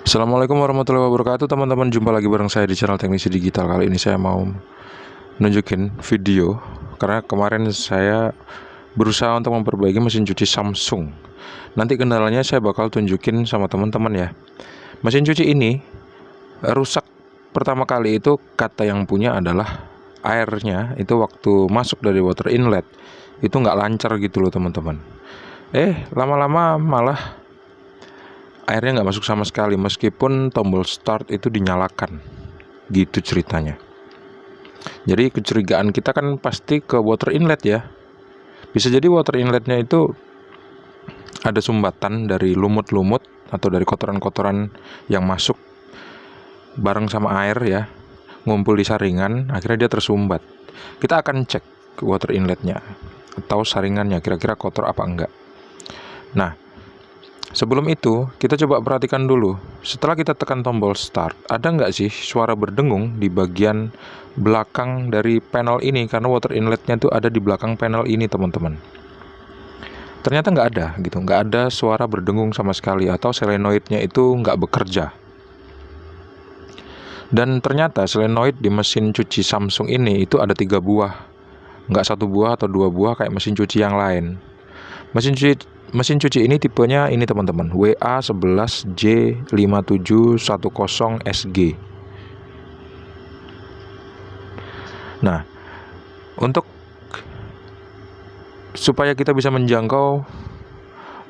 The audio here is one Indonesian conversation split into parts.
Assalamualaikum warahmatullahi wabarakatuh, teman-teman. Jumpa lagi bareng saya di channel Teknisi Digital. Kali ini saya mau nunjukin video, karena kemarin saya berusaha untuk memperbaiki mesin cuci Samsung. Nanti kendalanya saya bakal tunjukin sama teman-teman ya. Mesin cuci ini rusak pertama kali itu, kata yang punya adalah airnya itu waktu masuk dari water inlet itu nggak lancar gitu loh teman-teman. Lama-lama malah airnya nggak masuk sama sekali, meskipun tombol start itu dinyalakan, gitu ceritanya. Jadi kecurigaan kita kan pasti ke water inlet ya. Bisa jadi water inletnya itu ada sumbatan dari lumut-lumut atau dari kotoran-kotoran yang masuk bareng sama air ya, ngumpul di saringan, akhirnya dia tersumbat. Kita akan cek water inletnya atau saringannya kira-kira kotor apa enggak. Nah, sebelum itu, kita coba perhatikan dulu. Setelah kita tekan tombol start, ada nggak sih suara berdengung di bagian belakang dari panel ini? Karena water inletnya tuh ada di belakang panel ini, teman-teman. Ternyata nggak ada gitu, nggak ada suara berdengung sama sekali, atau solenoidnya itu nggak bekerja. Dan ternyata solenoid di mesin cuci Samsung ini itu ada 3 buah, nggak 1 buah atau 2 buah kayak mesin cuci yang lain. Mesin cuci ini tipenya ini teman-teman, WA11J5710SG. Nah, untuk supaya kita bisa menjangkau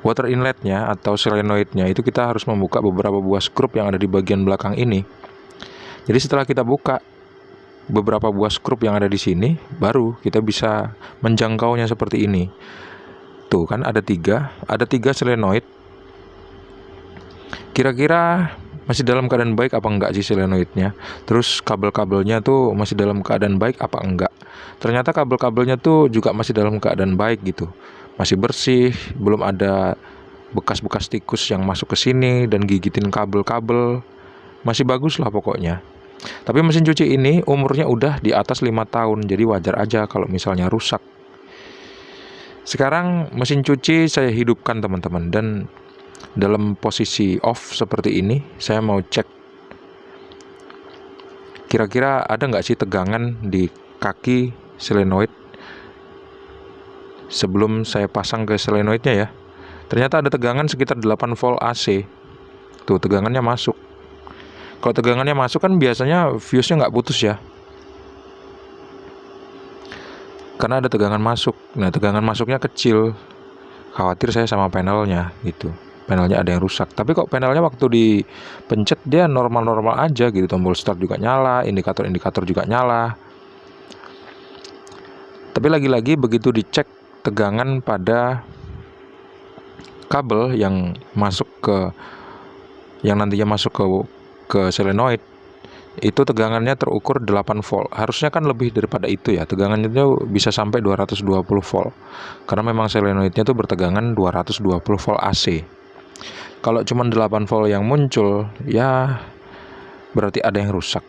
water inletnya atau solenoidnya, itu kita harus membuka beberapa buah skrup yang ada di bagian belakang ini. Jadi setelah kita buka beberapa buah skrup yang ada di sini, baru kita bisa menjangkaunya seperti ini. Tuh kan ada tiga solenoid. Kira-kira masih dalam keadaan baik apa enggak sih solenoidnya? Terus kabel-kabelnya tuh masih dalam keadaan baik apa enggak? Ternyata kabel-kabelnya tuh juga masih dalam keadaan baik gitu. Masih bersih, belum ada bekas-bekas tikus yang masuk ke sini dan gigitin kabel-kabel. Masih bagus lah pokoknya. Tapi mesin cuci ini umurnya udah di atas 5 tahun, jadi wajar aja kalau misalnya rusak. Sekarang mesin cuci saya hidupkan teman-teman, dan dalam posisi off seperti ini saya mau cek kira-kira ada nggak sih tegangan di kaki solenoid sebelum saya pasang ke solenoidnya ya. Ternyata ada tegangan sekitar 8 volt AC. Tuh tegangannya masuk. Kalau tegangannya masuk kan biasanya fuse-nya nggak putus ya, karena ada tegangan masuk. Nah, tegangan masuknya kecil. Khawatir saya sama panelnya gitu. Panelnya ada yang rusak. Tapi kok panelnya waktu dipencet dia normal-normal aja gitu. Tombol start juga nyala, indikator-indikator juga nyala. Tapi lagi-lagi begitu dicek tegangan pada kabel yang masuk ke nantinya masuk ke solenoid, itu tegangannya terukur 8 volt. Harusnya kan lebih daripada itu ya. Tegangannya itu bisa sampai 220 volt. Karena memang solenoidnya itu bertegangan 220 volt AC. Kalau cuma 8 volt yang muncul, ya berarti ada yang rusak.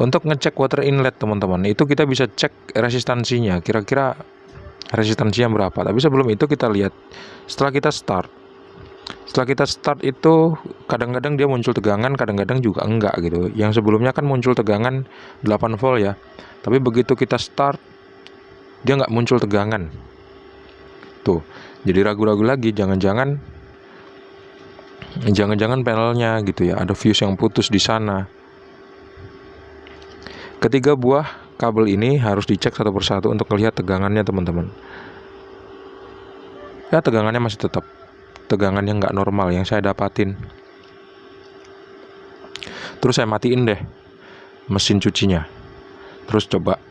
Untuk ngecek water inlet teman-teman, itu kita bisa cek resistansinya. Kira-kira resistansinya berapa. Tapi sebelum itu kita lihat setelah kita start. Setelah kita start itu kadang-kadang dia muncul tegangan, kadang-kadang juga enggak gitu. Yang sebelumnya kan muncul tegangan 8 volt ya. Tapi begitu kita start dia nggak muncul tegangan. Tuh, jadi ragu-ragu lagi, jangan-jangan panelnya gitu ya, ada fuse yang putus di sana. Ketiga buah kabel ini harus dicek satu persatu untuk melihat tegangannya teman-teman. Ya, tegangannya masih tetap tegangan yang nggak normal yang saya dapatin. Terus saya matiin deh mesin cucinya. Terus coba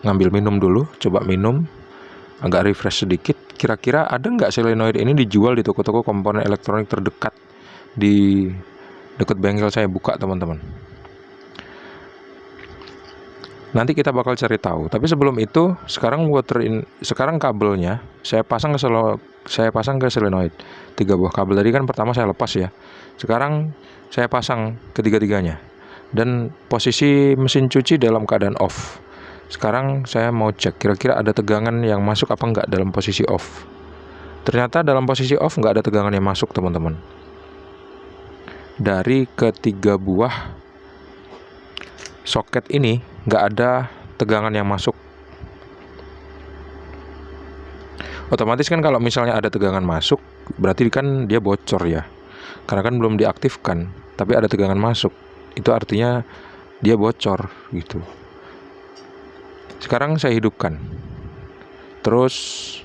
ngambil minum dulu, coba minum, agak refresh sedikit. Kira-kira ada nggak solenoid ini dijual di toko-toko komponen elektronik terdekat di dekat bengkel saya buka teman-teman. Nanti kita bakal cari tahu. Tapi sebelum itu, sekarang kabelnya saya pasang ke solenoid. 3 buah kabel tadi kan pertama saya lepas ya. Sekarang saya pasang ketiga-tiganya. Dan posisi mesin cuci dalam keadaan off. Sekarang saya mau cek kira-kira ada tegangan yang masuk apa enggak dalam posisi off. Ternyata dalam posisi off nggak ada tegangan yang masuk teman-teman. dari ketiga buah soket ini nggak ada tegangan yang masuk. Otomatis kan kalau misalnya ada tegangan masuk, berarti kan dia bocor ya, karena kan belum diaktifkan, tapi ada tegangan masuk, itu artinya dia bocor gitu. Sekarang saya hidupkan, terus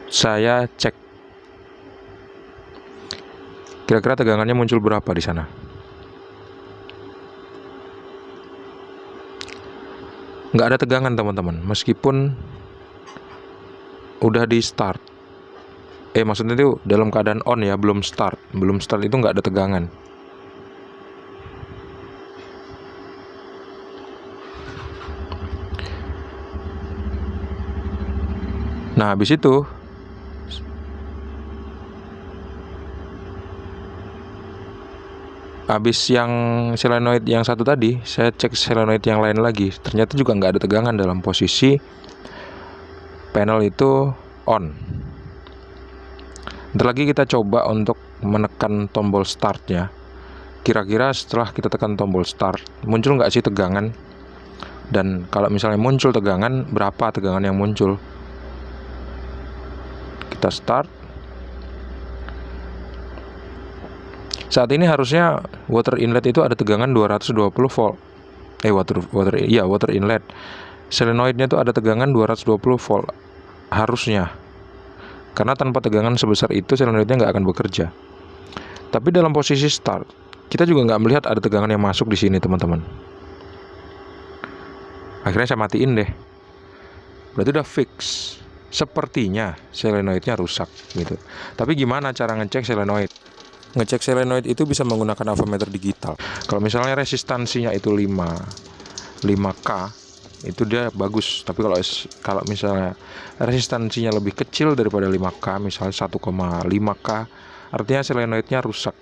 saya cek kira-kira tegangannya muncul berapa di sana. Nggak ada tegangan teman-teman, meskipun udah di start. Maksudnya itu dalam keadaan on ya, belum start itu nggak ada tegangan. Nah habis itu yang solenoid yang satu tadi, saya cek solenoid yang lain lagi, ternyata juga nggak ada tegangan dalam posisi panel itu on. Ntar lagi kita coba untuk menekan tombol startnya. Kira-kira setelah kita tekan tombol start, muncul nggak sih tegangan? Dan kalau misalnya muncul tegangan, berapa tegangan yang muncul? Kita start. Saat ini harusnya water inlet itu ada tegangan 220 volt. Water inlet. Solenoidnya itu ada tegangan 220 volt. Harusnya. Karena tanpa tegangan sebesar itu solenoidnya nggak akan bekerja. Tapi dalam posisi start, kita juga nggak melihat ada tegangan yang masuk di sini, teman-teman. Akhirnya saya matiin deh. Berarti udah fix. Sepertinya solenoidnya rusak gitu. Tapi gimana cara ngecek solenoid? Ngecek solenoid itu bisa menggunakan avometer digital. Kalau misalnya resistansinya itu 5K, itu dia bagus. Tapi kalau misalnya resistansinya lebih kecil daripada 5K, misalnya 1,5K, artinya solenoidnya rusak.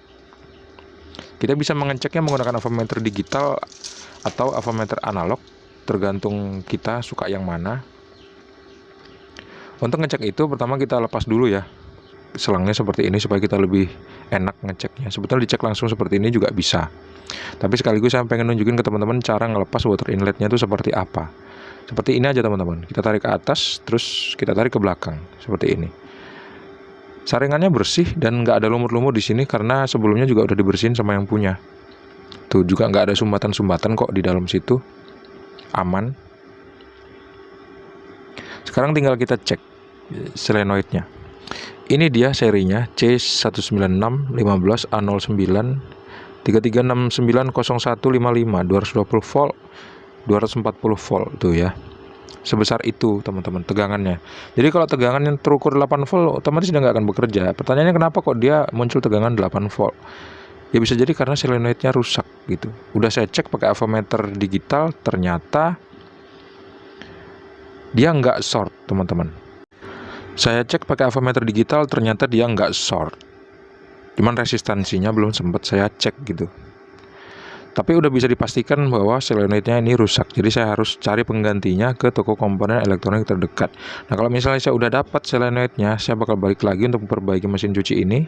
Kita bisa mengeceknya menggunakan avometer digital atau avometer analog, tergantung kita suka yang mana. Untuk ngecek itu pertama kita lepas dulu ya selangnya seperti ini supaya kita lebih enak ngeceknya. Sebetulnya dicek langsung seperti ini juga bisa, tapi sekaligus saya pengen nunjukin ke teman-teman cara ngelepas water inletnya itu seperti apa. Seperti ini aja teman-teman, kita tarik ke atas terus kita tarik ke belakang seperti ini. Saringannya bersih dan nggak ada lumut-lumut di sini karena sebelumnya juga udah dibersihin sama yang punya. Tuh juga nggak ada sumbatan-sumbatan kok di dalam situ, aman. Sekarang tinggal kita cek solenoidnya. Ini dia serinya C19615A09 33690155 220 volt 240 volt tuh ya. Sebesar itu teman-teman tegangannya. Jadi kalau tegangan yang terukur 8 volt otomatis dia nggak akan bekerja. Pertanyaannya kenapa kok dia muncul tegangan 8 volt? Ya bisa jadi karena solenoidnya rusak gitu. Udah saya cek pakai avometer digital, ternyata dia nggak short teman-teman. Saya cek pakai avometer digital, ternyata dia nggak short. Cuman resistansinya belum sempat saya cek gitu. Tapi udah bisa dipastikan bahwa solenoidnya ini rusak. Jadi saya harus cari penggantinya ke toko komponen elektronik terdekat. Nah kalau misalnya saya udah dapat solenoidnya, saya bakal balik lagi untuk memperbaiki mesin cuci ini.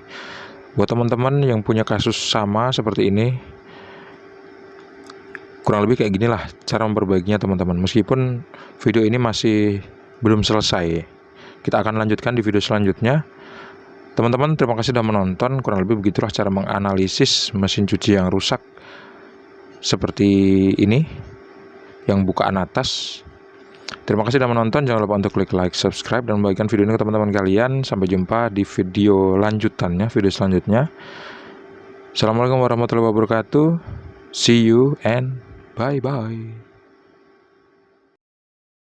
Buat teman-teman yang punya kasus sama seperti ini, kurang lebih kayak gini lah cara memperbaikinya teman-teman. Meskipun video ini masih belum selesai, kita akan lanjutkan di video selanjutnya. Teman-teman terima kasih sudah menonton. Kurang lebih begitulah cara menganalisis mesin cuci yang rusak seperti ini, yang bukaan atas. Terima kasih sudah menonton. Jangan lupa untuk klik like, subscribe, dan membagikan video ini ke teman-teman kalian. Sampai jumpa di video lanjutannya, video selanjutnya. Assalamualaikum warahmatullahi wabarakatuh. See you and bye-bye.